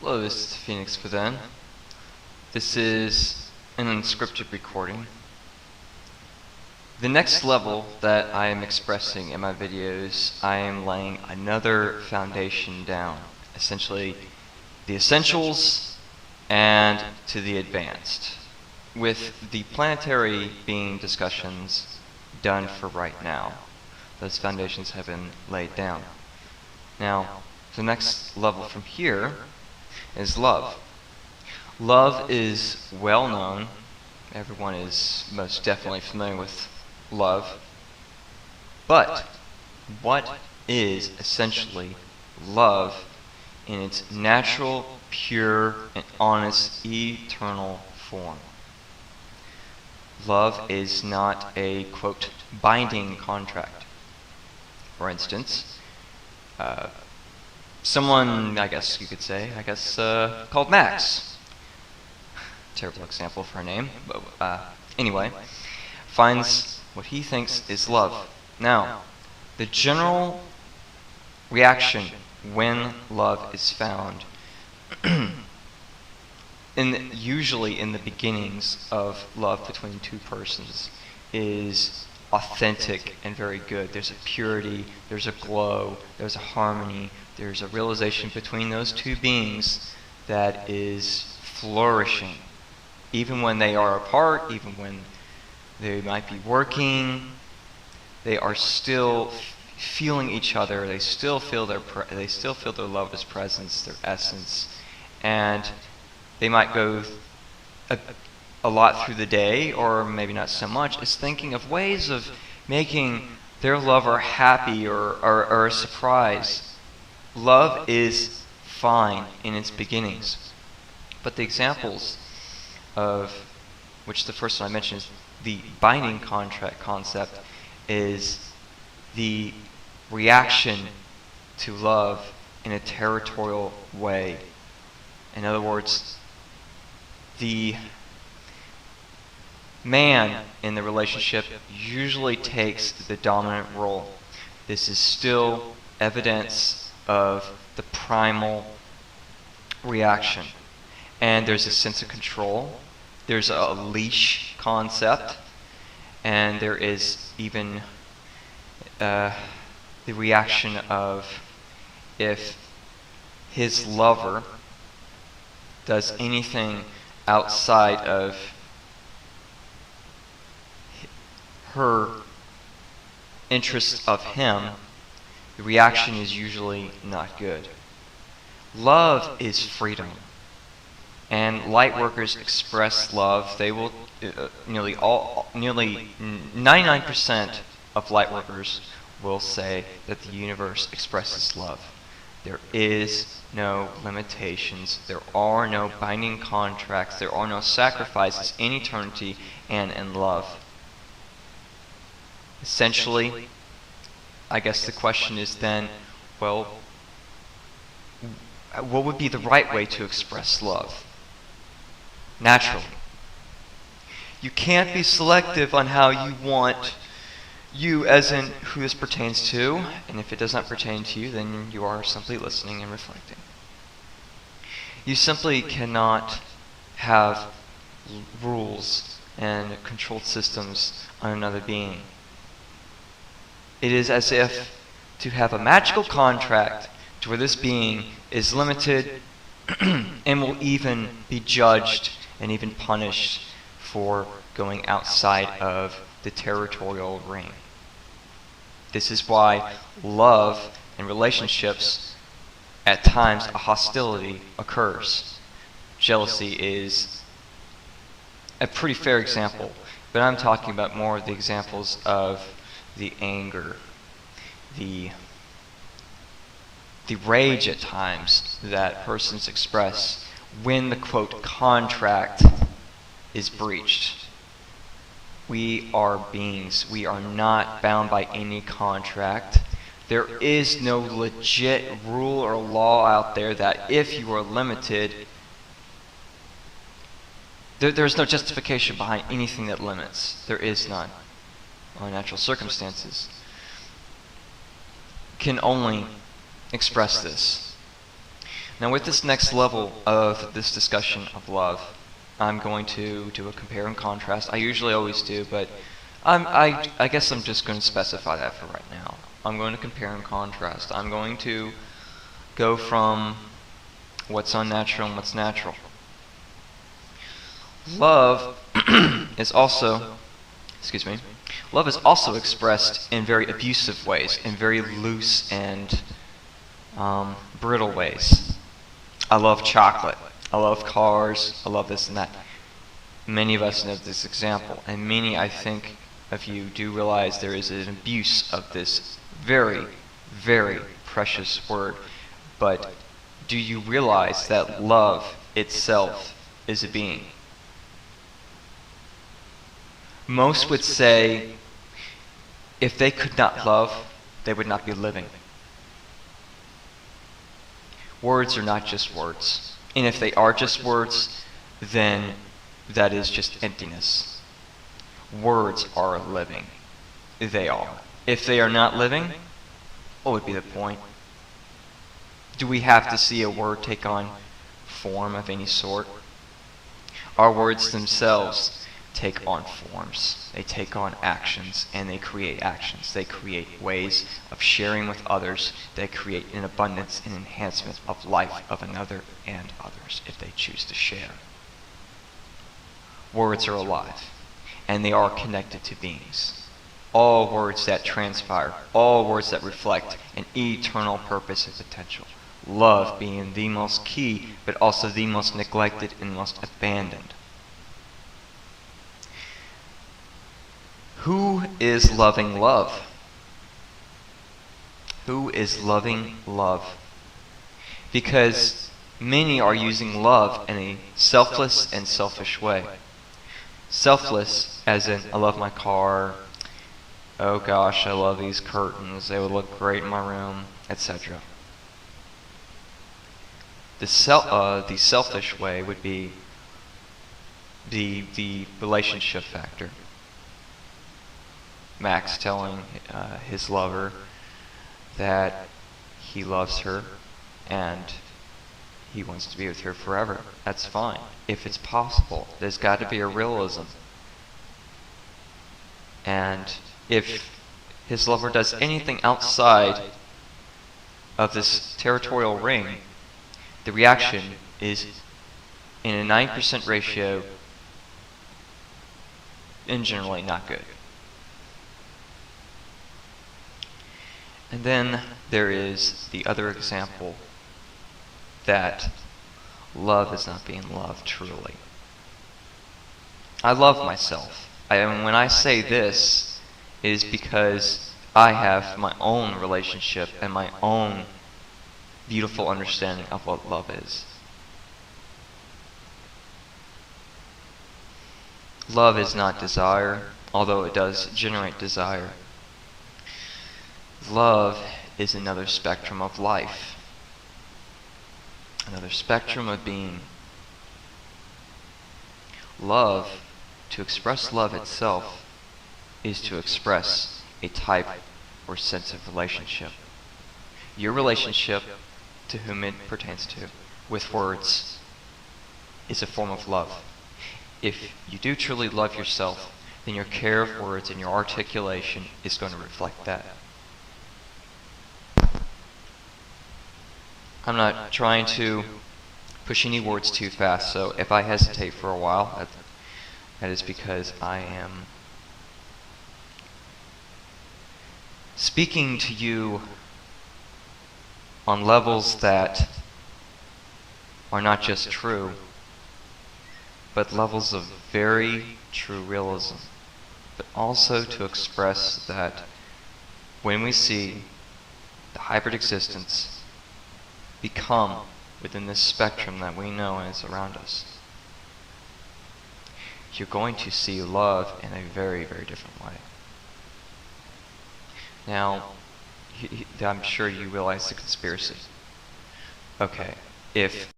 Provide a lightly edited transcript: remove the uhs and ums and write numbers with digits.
Hello, this is Phoenix Within. This is an unscripted recording. The next level that I am expressing in my videos, I am laying another foundation down. Essentially, the essentials and to the advanced, with the planetary being discussions done for right now. Those foundations have been laid down. Now, the next level from here is love. Love is well known. Everyone is most definitely familiar with love. But what is essentially love in its natural, pure, and honest, eternal form? Love is not a, quote, binding contract. For instance, someone, I guess you could say, called Max. Terrible example for a name, but anyway, finds what he thinks is love. Now, the general reaction when love is found, usually in the beginnings of love between two persons, is authentic and very good. There's a purity, there's a glow, there's a harmony, there's a realization between those two beings that is flourishing. Even when they are apart, even when they might be working, they are still feeling each other. They still feel their lover's presence, their essence, and they might go a lot through the day, or maybe not so much, is thinking of ways of making their lover happy or a surprise. Love is fine in its beginnings. But the examples of which the first one I mentioned is the binding contract concept, is the reaction to love in a territorial way. In other words, the man in the relationship usually takes the dominant role. This is still evidence of the primal reaction. And there's a sense of control. There's a leash concept. And there is even the reaction of if his lover does anything outside of her interest of him, the reaction is usually not good. Love is freedom. And light workers express love. They will nearly 99% of light workers will say that the universe expresses love. There is no limitations. There are no binding contracts. There are no sacrifices in eternity and in love. Essentially, I guess the question is then, well, what would be the right way to express love? Naturally. You can't be selective on how you want, you as in who this pertains to, and if it does not pertain to you, then you are simply listening and reflecting. You simply cannot have rules and controlled systems on another being. It is as if to have a magical contract to where this being is limited and will even be judged and even punished for going outside of the territorial ring. This is why love and relationships, at times a hostility occurs. Jealousy is a pretty fair example, but I'm talking about more of the examples of the anger, the rage at times that persons express when the, quote, contract is breached. We are beings. We are not bound by any contract. There is no legit rule or law out there that if you are limited, there's no justification behind anything that limits. There is none. Our natural circumstances can only express this. Now with this next level of this discussion of love, I'm going to do a compare and contrast. I usually always do, but I guess I'm just going to specify that for right now. I'm going to compare and contrast. I'm going to go from what's unnatural and what's natural. Love is also, love is also expressed in very abusive ways, in very loose and brittle ways. I love chocolate. I love cars. I love this and that. Many of us know this example, and many, I think, of you do realize there is an abuse of this very, very precious word. But do you realize that love itself is a being? Most would say if they could not love, they would not be living. Words are not just words. And if they are just words, then that is just emptiness. Words are living. They are. If they are not living, what would be the point? Do we have to see a word take on form of any sort? Our words themselves take on forms. They take on actions, and they create actions. They create ways of sharing with others. They create an abundance and enhancement of life of another and others if they choose to share. Words are alive, and they are connected to beings. All words that transpire, all words that reflect an eternal purpose and potential. Love being the most key, but also the most neglected and most abandoned. Who is loving love? Who is loving love? Because many are using love in a selfless and selfish way. Selfless, as in, I love my car, oh gosh, I love these curtains, they would look great in my room, etc. The selfish way would be the relationship factor. Max telling his lover that he loves her and he wants to be with her forever. That's fine, if it's possible. There's got to be a realism. And if his lover does anything outside of this territorial ring, the reaction is in a 9% ratio and generally not good. And then there is the other example that love is not being loved truly. I love myself. And when I say this, it is because I have my own relationship and my own beautiful understanding of what love is. Love is not desire, although it does generate desire. Love is another spectrum of life, another spectrum of being. Love, to express love itself, is to express a type or sense of relationship. Your relationship, to whom it pertains to, with words, is a form of love. If you do truly love yourself, then your care of words and your articulation is going to reflect that. I'm not trying to push any words too fast, so if I hesitate for a while, that is because I am speaking to you on levels that are not just true, but levels of very true realism, but also to express that when we see the hybrid existence become within this spectrum that we know is around us, you're going to see love in a very, very different way. Now, I'm sure you realize the conspiracy. Okay, if